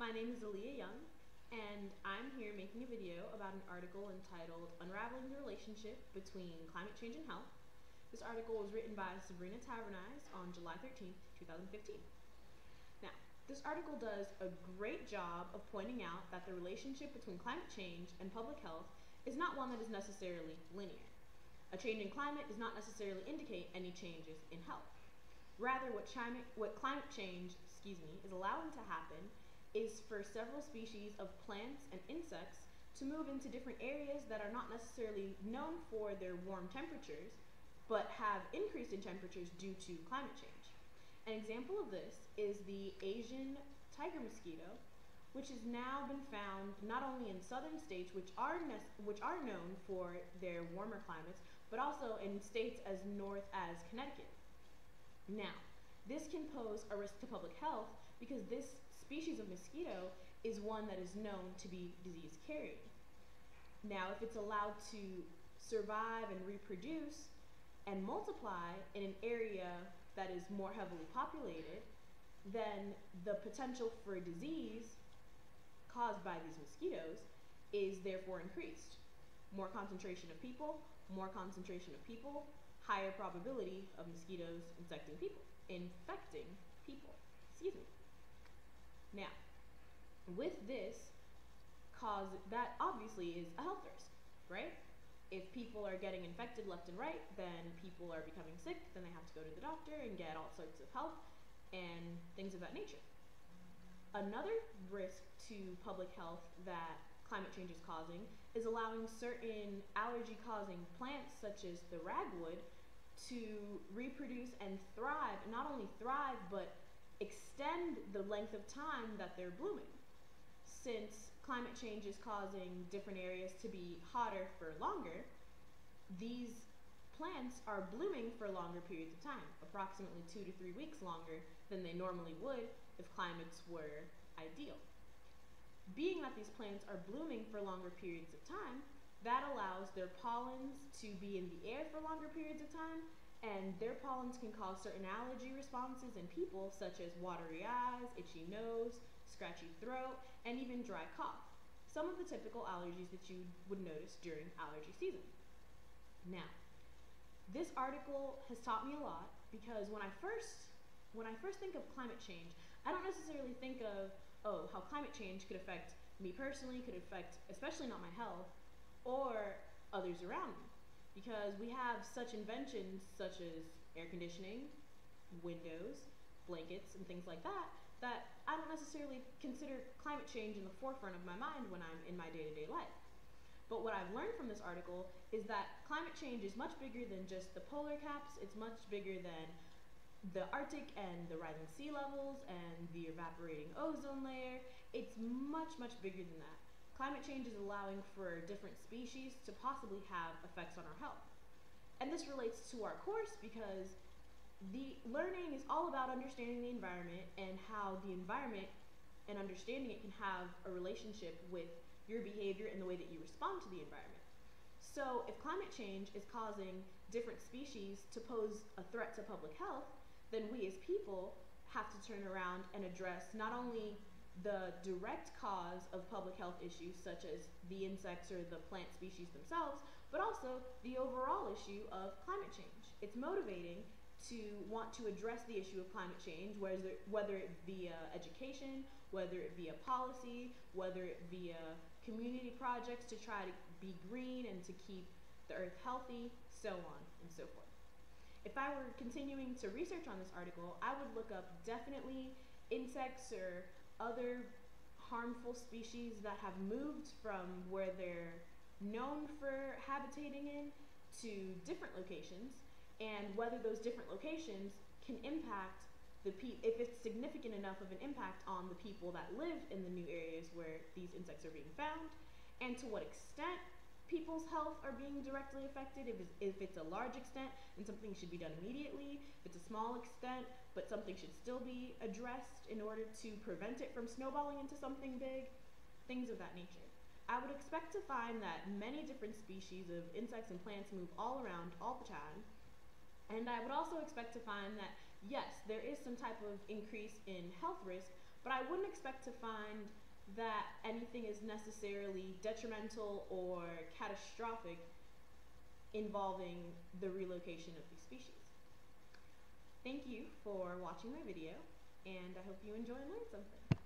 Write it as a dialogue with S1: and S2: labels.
S1: My name is Aaliyah Young, and I'm here making a video about an article entitled Unraveling the Relationship Between Climate Change and Health. This article was written by Sabrina Tavernise on July 13th, 2015. Now, this article does a great job of pointing out that the relationship between climate change and public health is not one that is necessarily linear. A change in climate does not necessarily indicate any changes in health. Rather, what climate change is allowing to happen is for several species of plants and insects to move into different areas that are not necessarily known for their warm temperatures, but have increased in temperatures due to climate change. An example of this is the Asian tiger mosquito, which has now been found not only in southern states, which are known for their warmer climates, but also in states as north as Connecticut. Now, this can pose a risk to public health because this species of mosquito is one that is known to be disease carrying. Now, if it's allowed to survive and reproduce and multiply in an area that is more heavily populated, then the potential for disease caused by these mosquitoes is therefore increased. More concentration of people, higher probability of mosquitoes infecting people. Now, with this that obviously is a health risk, right? If people are getting infected left and right, then people are becoming sick, then they have to go to the doctor and get all sorts of help and things of that nature. Another risk to public health that climate change is causing is allowing certain allergy-causing plants, such as the ragwood, to reproduce and thrive, and not only thrive, but extend the length of time that they're blooming. Since climate change is causing different areas to be hotter for longer, these plants are blooming for longer periods of time, approximately 2 to 3 weeks longer than they normally would if climates were ideal. Being that these plants are blooming for longer periods of time, that allows their pollens to be in the air for longer periods of time, and their pollens can cause certain allergy responses in people, such as watery eyes, itchy nose, scratchy throat, and even dry cough. Some of the typical allergies that you would notice during allergy season. Now, this article has taught me a lot because when I first think of climate change, I don't necessarily think of, oh, how climate change could affect me personally, could affect especially not my health, or others around me. Because we have such inventions such as air conditioning, windows, blankets, and things like that, that I don't necessarily consider climate change in the forefront of my mind when I'm in my day-to-day life. But what I've learned from this article is that climate change is much bigger than just the polar caps. It's much bigger than the Arctic and the rising sea levels and the evaporating ozone layer. It's much, much bigger than that. Climate change is allowing for different species to possibly have effects on our health. And this relates to our course because the learning is all about understanding the environment and how the environment and understanding it can have a relationship with your behavior and the way that you respond to the environment. So if climate change is causing different species to pose a threat to public health, then we as people have to turn around and address not only the direct cause of public health issues such as the insects or the plant species themselves, but also the overall issue of climate change. It's motivating to want to address the issue of climate change, whether it via education, whether it via policy, whether it via community projects to try to be green and to keep the earth healthy, so on and so forth. If I were continuing to research on this article, I would look up definitely insects or other harmful species that have moved from where they're known for habitating in to different locations, and whether those different locations can impact if it's significant enough of an impact on the people that live in the new areas where these insects are being found, and to what extent people's health are being directly affected. If it's a large extent, then something should be done immediately. If it's a small extent, but something should still be addressed in order to prevent it from snowballing into something big, things of that nature. I would expect to find that many different species of insects and plants move all around all the time, and I would also expect to find that, yes, there is some type of increase in health risk, but I wouldn't expect to find that anything is necessarily detrimental or catastrophic involving the relocation of these species. Thank you for watching my video, and I hope you enjoy and learn something.